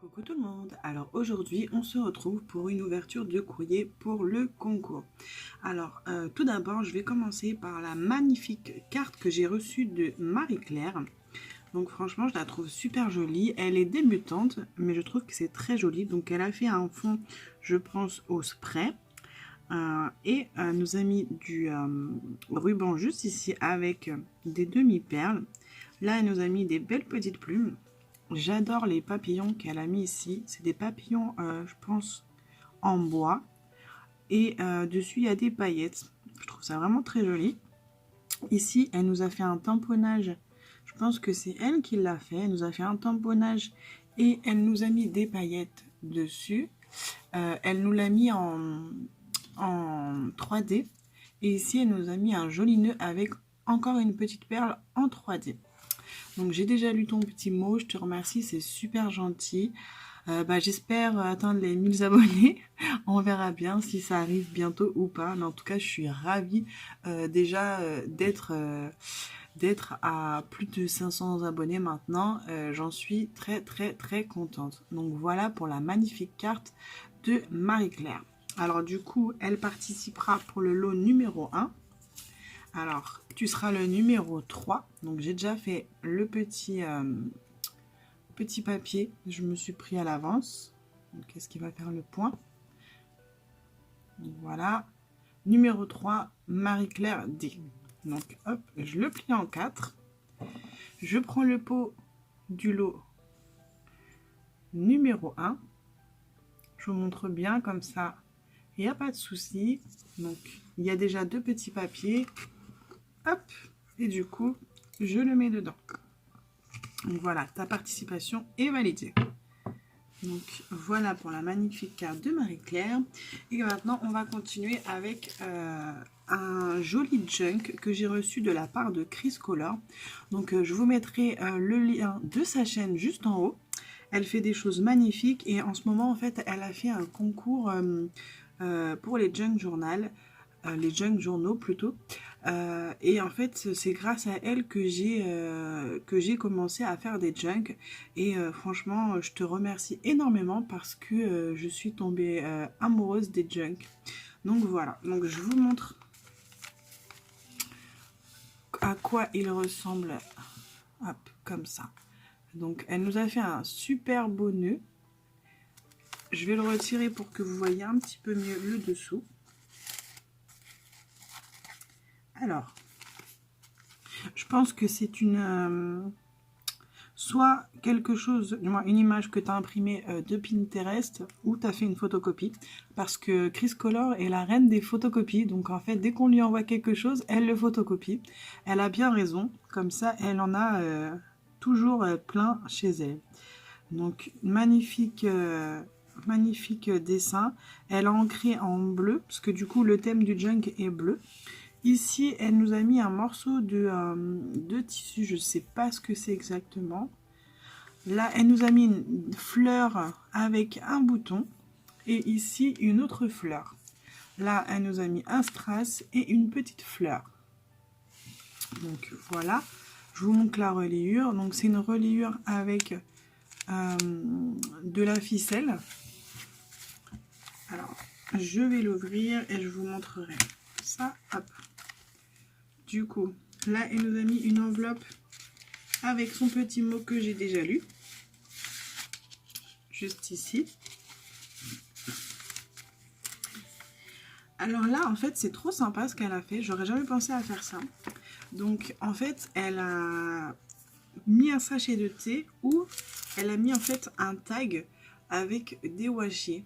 Coucou tout le monde, alors aujourd'hui on se retrouve pour une ouverture de courrier pour le concours. Alors tout d'abord je vais commencer par la magnifique carte que j'ai reçue de Marie-Claire. Donc franchement je la trouve super jolie, elle est débutante mais je trouve que c'est très joli. Donc elle a fait un fond je pense au spray et nous a mis du ruban juste ici avec des demi-perles. Là elle nous a mis des belles petites plumes. J'adore les papillons qu'elle a mis ici. C'est des papillons, je pense, en bois. Et dessus, il y a des paillettes. Je trouve ça vraiment très joli. Ici, elle nous a fait un tamponnage. Je pense que c'est elle qui l'a fait. Elle nous a fait un tamponnage et elle nous a mis des paillettes dessus. Elle nous l'a mis en 3D. Et ici, elle nous a mis un joli nœud avec encore une petite perle en 3D. Donc j'ai déjà lu ton petit mot, je te remercie, c'est super gentil. J'espère atteindre les 1000 abonnés. On verra bien si ça arrive bientôt ou pas. Mais en tout cas, je suis ravie d'être à plus de 500 abonnés maintenant. J'en suis très très très contente. Donc voilà pour la magnifique carte de Marie-Claire. Alors du coup, elle participera pour le lot numéro 1. Alors, tu seras le numéro 3. Donc, j'ai déjà fait le petit papier. Je me suis pris à l'avance. Qu'est-ce qui va faire le point? Voilà. Numéro 3, Marie-Claire D. Donc, hop, je le plie en 4. Je prends le pot du lot numéro 1. Je vous montre bien comme ça. Il n'y a pas de souci. Donc, il y a déjà 2 petits papiers. Hop, et du coup, je le mets dedans. Donc voilà, ta participation est validée. Donc voilà pour la magnifique carte de Marie-Claire. Et maintenant, on va continuer avec un joli junk que j'ai reçu de la part de Chris Color. Donc je vous mettrai le lien de sa chaîne juste en haut. Elle fait des choses magnifiques et en ce moment, en fait, elle a fait un concours pour les junk journal. Les junk journaux plutôt, et en fait c'est grâce à elle que j'ai commencé à faire des junk et franchement je te remercie énormément parce que je suis tombée amoureuse des junk. Donc voilà, donc je vous montre à quoi il ressemble. Hop, comme ça. Donc elle nous a fait un super beau nœud. Je vais le retirer pour que vous voyez un petit peu mieux le dessous. Alors, je pense que c'est une soit quelque chose, du moins une image que tu as imprimée de Pinterest ou tu as fait une photocopie. Parce que Chris Color est la reine des photocopies. Donc en fait, dès qu'on lui envoie quelque chose, elle le photocopie. Elle a bien raison. Comme ça, elle en a toujours plein chez elle. Donc magnifique dessin. Elle a ancré en bleu, parce que du coup le thème du junk est bleu. Ici, elle nous a mis un morceau de tissu, je ne sais pas ce que c'est exactement. Là, elle nous a mis une fleur avec un bouton. Et ici, une autre fleur. Là, elle nous a mis un strass et une petite fleur. Donc voilà, je vous montre la reliure. Donc c'est une reliure avec de la ficelle. Alors, je vais l'ouvrir et je vous montrerai ça. Hop. Du coup, là, elle nous a mis une enveloppe avec son petit mot que j'ai déjà lu. Juste ici. Alors là, en fait, c'est trop sympa ce qu'elle a fait. J'aurais jamais pensé à faire ça. Donc, en fait, elle a mis un sachet de thé où elle a mis en fait un tag avec des washi.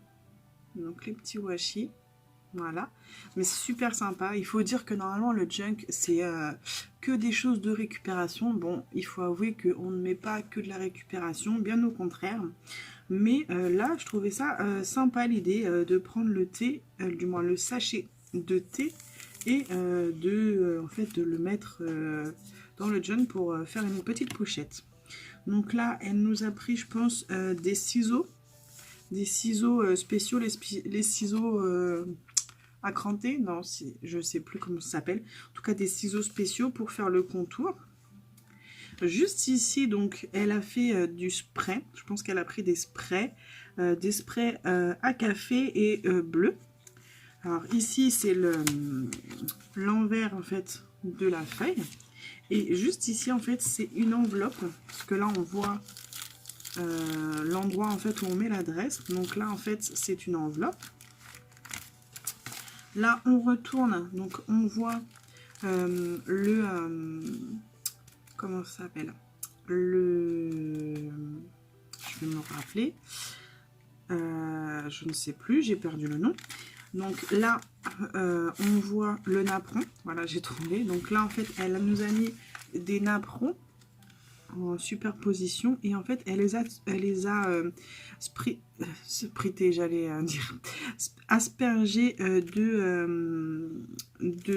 Donc, les petits washi. Voilà, mais c'est super sympa. Il faut dire que normalement le junk c'est que des choses de récupération. Bon, il faut avouer qu'on ne met pas que de la récupération, bien au contraire. Mais là, je trouvais ça sympa l'idée de prendre le thé, du moins le sachet de thé, et en fait, de le mettre dans le junk pour faire une petite pochette. Donc là, elle nous a pris, je pense, des ciseaux spéciaux, les ciseaux à cranter, non, je sais plus comment ça s'appelle. En tout cas, des ciseaux spéciaux pour faire le contour. Juste ici, donc, elle a fait du spray. Je pense qu'elle a pris des sprays à café et bleu. Alors ici, c'est l'envers en fait de la feuille. Et juste ici, en fait, c'est une enveloppe. Parce que là, on voit l'endroit en fait où on met l'adresse. Donc là, en fait, c'est une enveloppe. Là, on retourne. Donc, on voit comment ça s'appelle? Je vais me rappeler. Je ne sais plus, j'ai perdu le nom. Donc là, on voit le napperon. Voilà, j'ai trouvé. Donc là, en fait, elle nous a mis des napperons en superposition. Et en fait, elle les a sprités, j'allais dire, aspergés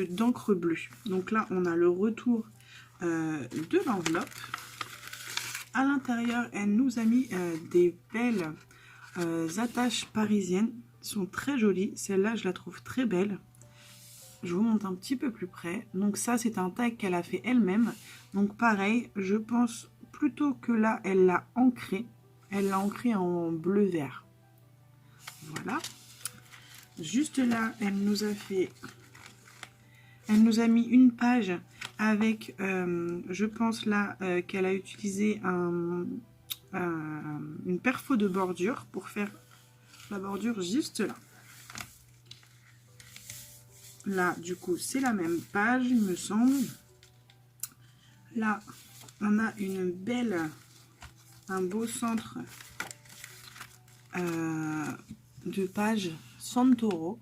d'encre bleue. Donc là, on a le retour de l'enveloppe. À l'intérieur, elle nous a mis des belles attaches parisiennes. Sont très jolies. Celle-là, je la trouve très belle. Je vous montre un petit peu plus près. Donc ça, c'est un tag qu'elle a fait elle-même. Donc pareil, je pense plutôt que là, elle l'a ancré. Elle l'a ancré en bleu-vert. Voilà. Juste là, elle nous a mis une page avec, je pense là, qu'elle a utilisé une perfo de bordure pour faire la bordure juste là. Là, du coup, c'est la même page, il me semble. Là, on a un beau centre de page Santoro.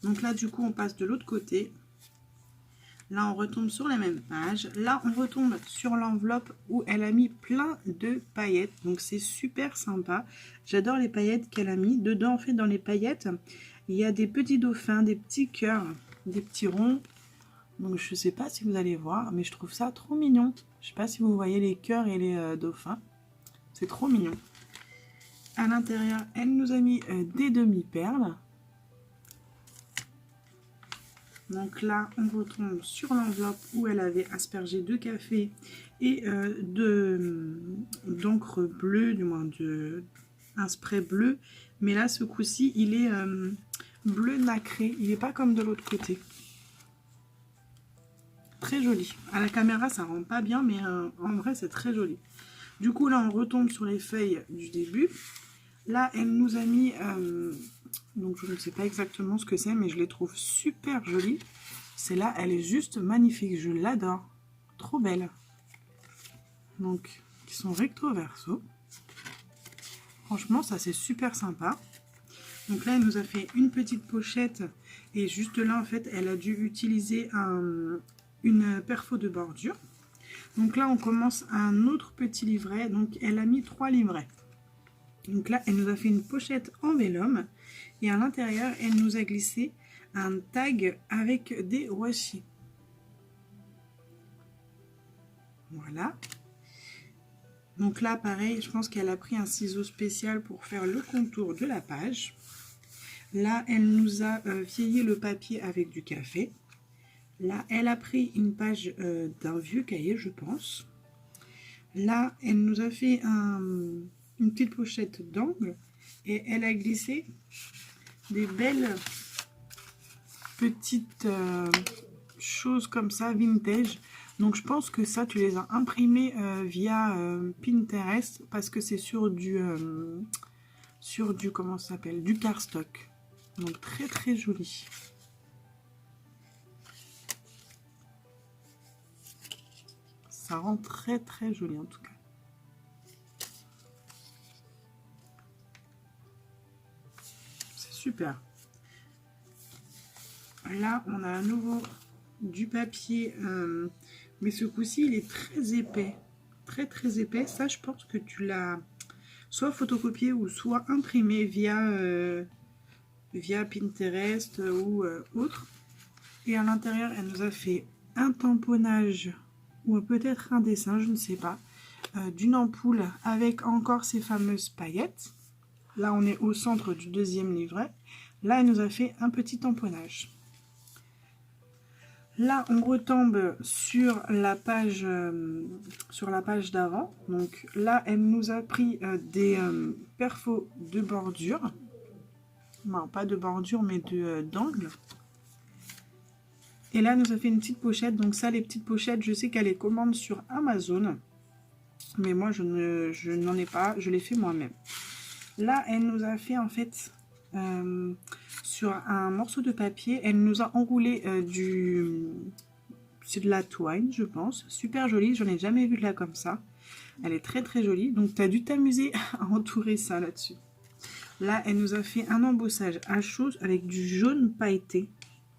Donc là, du coup, on passe de l'autre côté. Là, on retombe sur la même page. Là, on retombe sur l'enveloppe où elle a mis plein de paillettes. Donc, c'est super sympa. J'adore les paillettes qu'elle a mis. Dedans, en fait, dans les paillettes, il y a des petits dauphins, des petits cœurs, des petits ronds. Donc, je ne sais pas si vous allez voir, mais je trouve ça trop mignon. Je ne sais pas si vous voyez les cœurs et les dauphins. C'est trop mignon. À l'intérieur, elle nous a mis des demi-perles. Donc là, on retombe sur l'enveloppe où elle avait aspergé de café et d'encre bleue, du moins un spray bleu. Mais là, ce coup-ci, il est bleu nacré. Il n'est pas comme de l'autre côté. Très joli. À la caméra, ça rend pas bien, mais en vrai, c'est très joli. Du coup, là, on retombe sur les feuilles du début. Là, elle nous a mis... donc je ne sais pas exactement ce que c'est, mais je les trouve super jolies. Celle-là, elle est juste magnifique, je l'adore. Trop belle. Donc, qui sont recto verso. Franchement, ça c'est super sympa. Donc là, elle nous a fait une petite pochette. Et juste là, en fait, elle a dû utiliser une perfo de bordure. Donc là, on commence un autre petit livret. Donc, elle a mis 3 livrets. Donc là, elle nous a fait une pochette en vélum. Et à l'intérieur, elle nous a glissé un tag avec des washi. Voilà. Donc là, pareil, je pense qu'elle a pris un ciseau spécial pour faire le contour de la page. Là, elle nous a vieilli le papier avec du café. Là, elle a pris une page d'un vieux cahier, je pense. Là, elle nous a fait une petite pochette d'angle et elle a glissé des belles petites choses comme ça, vintage. Donc je pense que ça, tu les as imprimées via Pinterest parce que c'est sur du comment ça s'appelle, du cardstock. Donc très très joli. Ça rend très très joli en tout cas. C'est super. Là, on a à nouveau du papier, mais ce coup-ci, il est très épais. Très très épais. Ça, je pense que tu l'as soit photocopié ou soit imprimé via Pinterest ou autre. Et à l'intérieur, elle nous a fait un tamponnage ou peut-être un dessin, je ne sais pas, d'une ampoule avec encore ces fameuses paillettes. Là, on est au centre du deuxième livret. Là, elle nous a fait un petit tamponnage. Là, on retombe sur la page d'avant. Donc là, elle nous a pris des perfos de bordure. Non, pas de bordure, mais d'angle. Et là, elle nous a fait une petite pochette. Donc ça, les petites pochettes, je sais qu'elle est commande sur Amazon. Mais moi, je n'en ai pas. Je l'ai fait moi-même. Là, elle nous a fait en fait... sur un morceau de papier, elle nous a enroulé c'est de la twine, je pense. Super jolie, j'en ai jamais vu de là comme ça. Elle est très très jolie. Donc tu as dû t'amuser à entourer ça là-dessus. Là, elle nous a fait un embossage à chaud avec du jaune pailleté.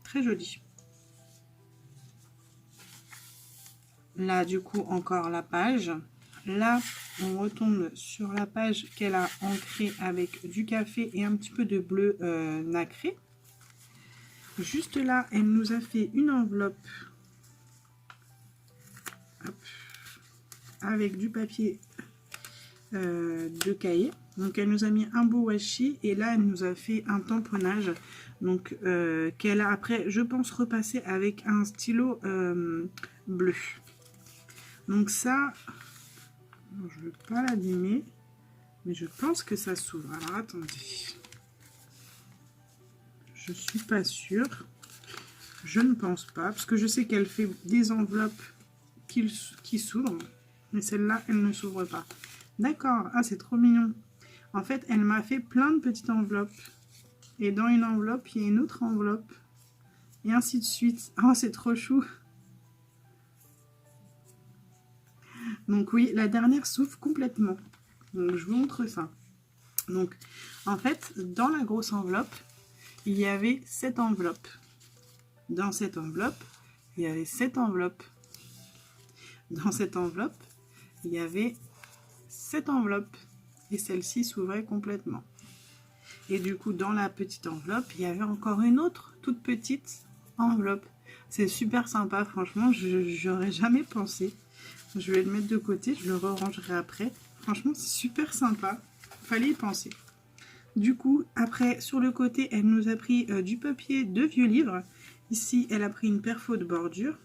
Très joli. Là, du coup, encore la page. Là, on retombe sur la page qu'elle a ancrée avec du café et un petit peu de bleu nacré. Juste là, elle nous a fait une enveloppe. Hop, avec du papier de cahier. Donc elle nous a mis un beau washi et là elle nous a fait un tamponnage. Donc qu'elle a après, je pense, repassé avec un stylo bleu. Donc ça, je ne veux pas l'abîmer, mais je pense que ça s'ouvre. Alors attendez, je suis pas sûre. Je ne pense pas, parce que je sais qu'elle fait des enveloppes qui s'ouvrent, mais celle-là, elle ne s'ouvre pas. D'accord, ah c'est trop mignon. En fait, elle m'a fait plein de petites enveloppes. Et dans une enveloppe, il y a une autre enveloppe. Et ainsi de suite. Oh, c'est trop chou. Donc oui, la dernière s'ouvre complètement. Donc je vous montre ça. Donc, en fait, dans la grosse enveloppe, il y avait 7 enveloppes. Dans cette enveloppe, il y avait 7 enveloppes. Dans cette enveloppe, il y avait 7 enveloppes. Et celle-ci s'ouvrait complètement. Et du coup, dans la petite enveloppe, il y avait encore une autre toute petite enveloppe. C'est super sympa, franchement, j'aurais jamais pensé. Je vais le mettre de côté, je le rangerai après. Franchement, c'est super sympa. Fallait y penser. Du coup, après, sur le côté, elle nous a pris du papier de vieux livre. Ici, elle a pris une perfo de bordure.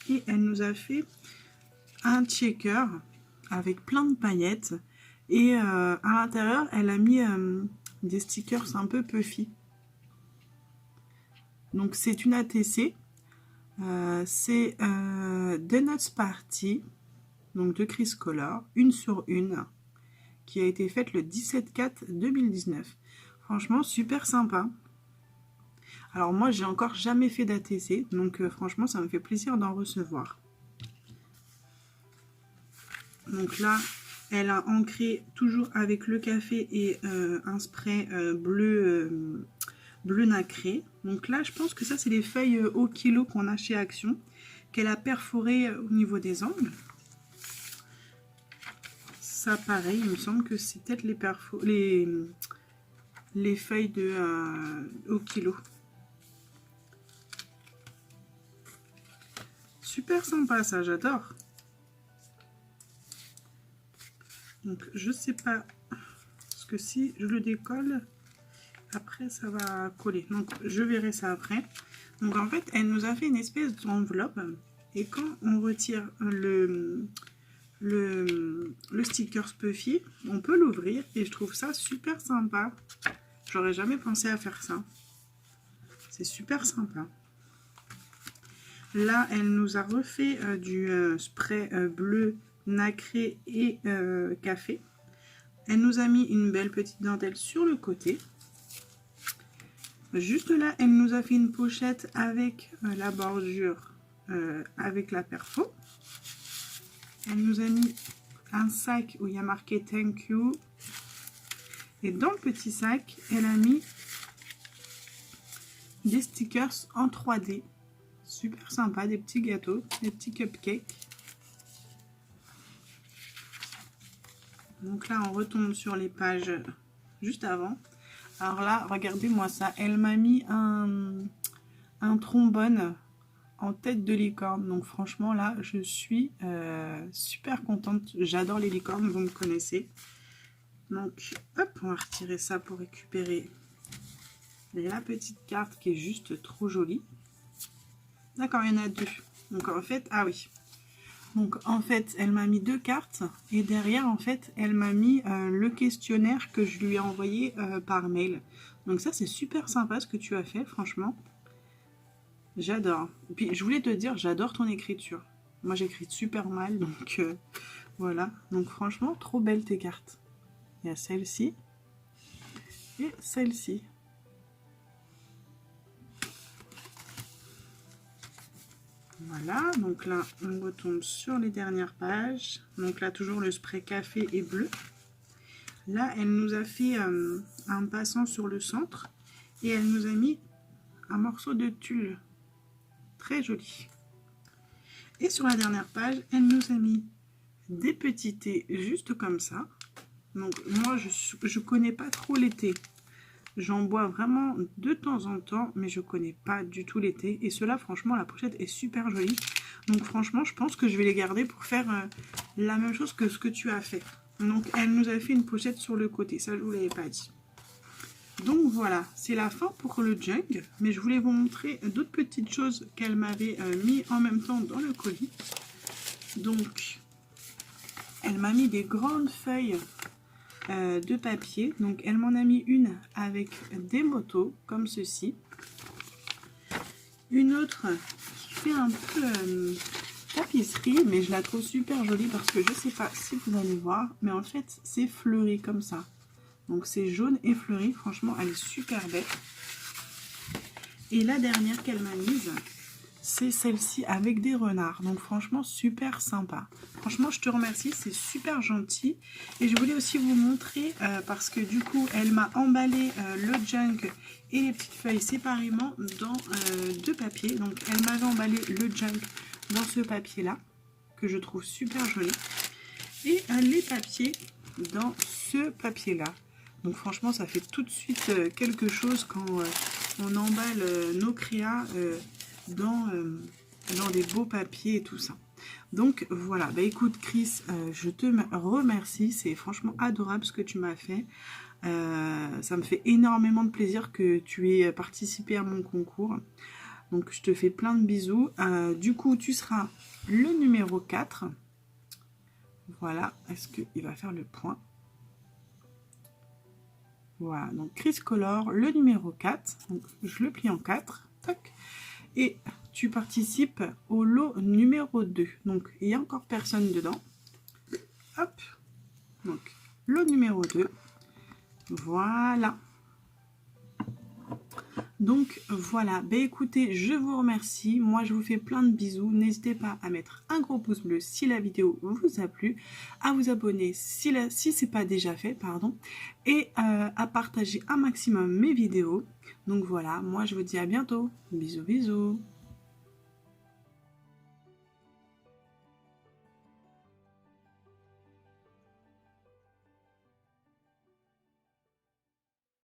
Et elle nous a fait un checker avec plein de paillettes. Et à l'intérieur, elle a mis des stickers un peu puffy. Donc, c'est une ATC. C'est Donuts Party, donc de Chris Color, 1 sur 1, qui a été faite le 17/4/2019. Franchement, super sympa. Alors moi, j'ai encore jamais fait d'ATC, donc franchement, ça me fait plaisir d'en recevoir. Donc là, elle a ancré toujours avec le café et un spray bleu nacré. Donc là, je pense que ça, c'est les feuilles au kilo qu'on a chez Action, qu'elle a perforé au niveau des angles. Ça, pareil, il me semble que c'est peut-être les feuilles au kilo. Super sympa ça, j'adore. Donc je sais pas, parce que si je le décolle, après ça va coller. Donc je verrai ça après. Donc en fait, elle nous a fait une espèce d'enveloppe. Et quand on retire le sticker Puffy, on peut l'ouvrir. Et je trouve ça super sympa. J'aurais jamais pensé à faire ça. C'est super sympa. Là, elle nous a refait du spray bleu nacré et café. Elle nous a mis une belle petite dentelle sur le côté. Juste là, elle nous a fait une pochette avec la bordure, avec la perfo. Elle nous a mis un sac où il y a marqué Thank you. Et dans le petit sac, elle a mis des stickers en 3D. Super sympa, des petits gâteaux, des petits cupcakes. Donc là, on retombe sur les pages juste avant. Alors là, regardez-moi ça. Elle m'a mis un trombone en tête de licorne. Donc franchement, là, je suis super contente. J'adore les licornes, vous me connaissez. Donc, hop, on va retirer ça pour récupérer la petite carte qui est juste trop jolie. D'accord, il y en a 2. Donc en fait, ah oui. Donc en fait, elle m'a mis 2 cartes et derrière, en fait, elle m'a mis le questionnaire que je lui ai envoyé par mail. Donc ça, c'est super sympa ce que tu as fait, franchement. J'adore. Et puis, je voulais te dire, j'adore ton écriture. Moi, j'écris super mal, donc voilà. Donc franchement, trop belles tes cartes. Il y a celle-ci et celle-ci. Voilà, donc là, on retombe sur les dernières pages. Donc là, toujours le spray café et bleu. Là, elle nous a fait un passant sur le centre et elle nous a mis un morceau de tulle. Très joli. Et sur la dernière page, elle nous a mis des petits thés juste comme ça. Donc moi, je connais pas trop les thés. J'en bois vraiment de temps en temps, mais je connais pas du tout les thés. Et ceux-là, franchement, la pochette est super jolie. Donc franchement, je pense que je vais les garder pour faire la même chose que ce que tu as fait. Donc elle nous a fait une pochette sur le côté, ça je vous l'avais pas dit. Donc voilà, c'est la fin pour le junk, mais je voulais vous montrer d'autres petites choses qu'elle m'avait mis en même temps dans le colis. Donc elle m'a mis des grandes feuilles de papier. Donc elle m'en a mis une avec des motos comme ceci, une autre qui fait un peu tapisserie, mais je la trouve super jolie parce que je sais pas si vous allez voir, mais en fait c'est fleuri comme ça. Donc c'est jaune et fleuri, franchement elle est super belle. Et la dernière qu'elle m'a mise, c'est celle-ci avec des renards. Donc franchement super sympa. Franchement je te remercie, c'est super gentil. Et je voulais aussi vous montrer, parce que du coup elle m'a emballé le junk et les petites feuilles séparément dans 2 papiers. Donc elle m'avait emballé le junk dans ce papier là, que je trouve super joli. Et les papiers dans ce papier là. Donc franchement ça fait tout de suite quelque chose quand on emballe nos créas dans des beaux papiers et tout ça. Donc voilà, bah écoute Chris, je te remercie, c'est franchement adorable ce que tu m'as fait. Ça me fait énormément de plaisir que tu aies participé à mon concours. Donc je te fais plein de bisous. Du coup tu seras le numéro 4. Voilà, est-ce qu'il va faire le point? Voilà, donc Chris Color, le numéro 4. Donc je le plie en 4. Tac. Et tu participes au lot numéro 2. Donc il n'y a encore personne dedans. Hop. Donc lot numéro 2. Voilà. Donc voilà, bah écoutez, je vous remercie, moi je vous fais plein de bisous, n'hésitez pas à mettre un gros pouce bleu si la vidéo vous a plu, à vous abonner si c'est pas déjà fait, pardon, et à partager un maximum mes vidéos. Donc voilà, moi je vous dis à bientôt, bisous bisous.